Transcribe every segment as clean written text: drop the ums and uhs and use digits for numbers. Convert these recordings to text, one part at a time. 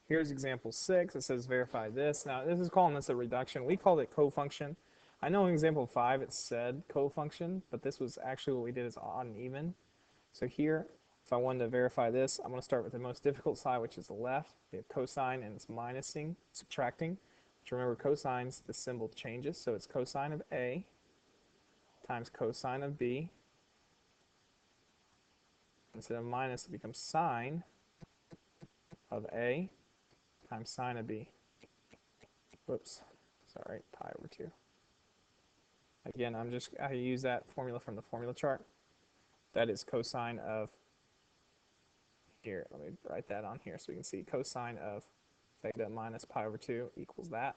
Here's example 6. It says verify this. Now, this is calling this a reduction. We called it cofunction. I know in example 5 it said cofunction, but this was actually what we did is odd and even. So here, if I wanted to verify this, I'm going to start with the most difficult side, which is the left. We have cosine and it's minusing, subtracting. Which remember, cosines, the symbol changes. So it's cosine of A times cosine of B. Instead of minus, it becomes sine of A times sine of B. Whoops, sorry, pi over 2. Again, I use that formula from the formula chart. That is cosine of, here, let me write that on here so we can see cosine of theta minus pi over 2 equals that.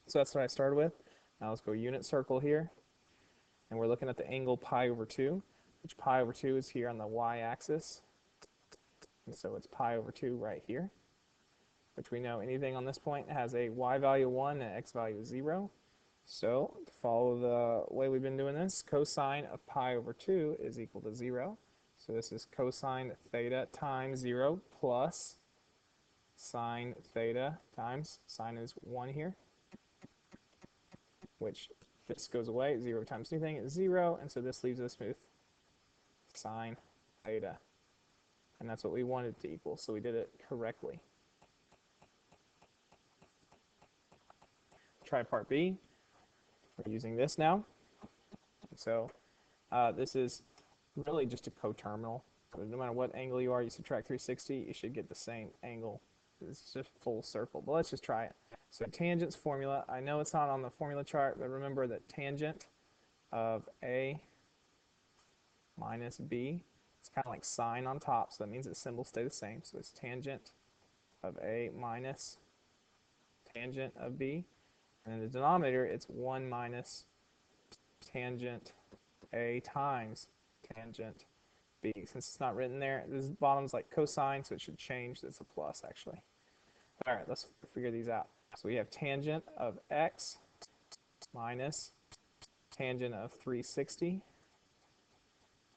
So that's what I started with. Now let's go unit circle here. And we're looking at the angle pi over 2, which pi over 2 is here on the y-axis. And so it's pi over 2 right here, which we know anything on this point has a y value 1 and x value 0. So to follow the way we've been doing this, cosine of pi over 2 is equal to 0. So this is cosine theta times 0 plus sine theta times, sine is 1 here, which this goes away. 0 times anything is 0, and so this leaves us with sine theta. And that's what we wanted to equal, so we did it correctly. Try part B. We're using this now. So this is really just a coterminal. So no matter what angle you are, you subtract 360, you should get the same angle. It's just full circle, but let's just try it. So tangent's formula, I know it's not on the formula chart, but remember that tangent of A minus B, it's kind of like sine on top, so that means the symbols stay the same. So it's tangent of A minus tangent of B. And in the denominator, it's 1 minus tangent A times tangent B. Since it's not written there, this bottom's like cosine, so it should change. It's a plus, actually. All right, let's figure these out. So we have tangent of x minus tangent of 360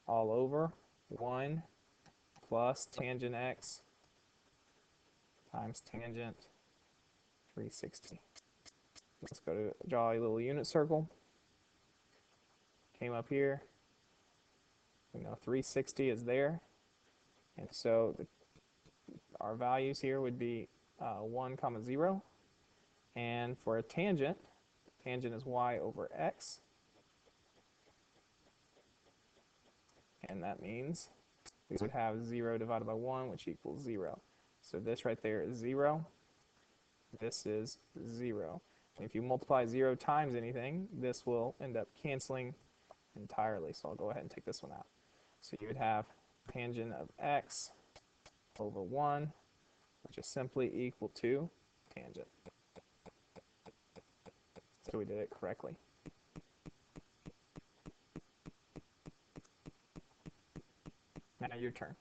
all over 1 plus tangent x times tangent 360. Let's go to draw a little unit circle. Came up here. We know 360 is there. And so our values here would be 1, 0. And for a tangent, tangent is y over x. And that means we would have 0 divided by 1, which equals 0. So this right there is 0. This is 0. And if you multiply 0 times anything, this will end up canceling entirely. So I'll go ahead and take this one out. So you would have tangent of x over 1, which is simply equal to tangent. So we did it correctly. Now your turn.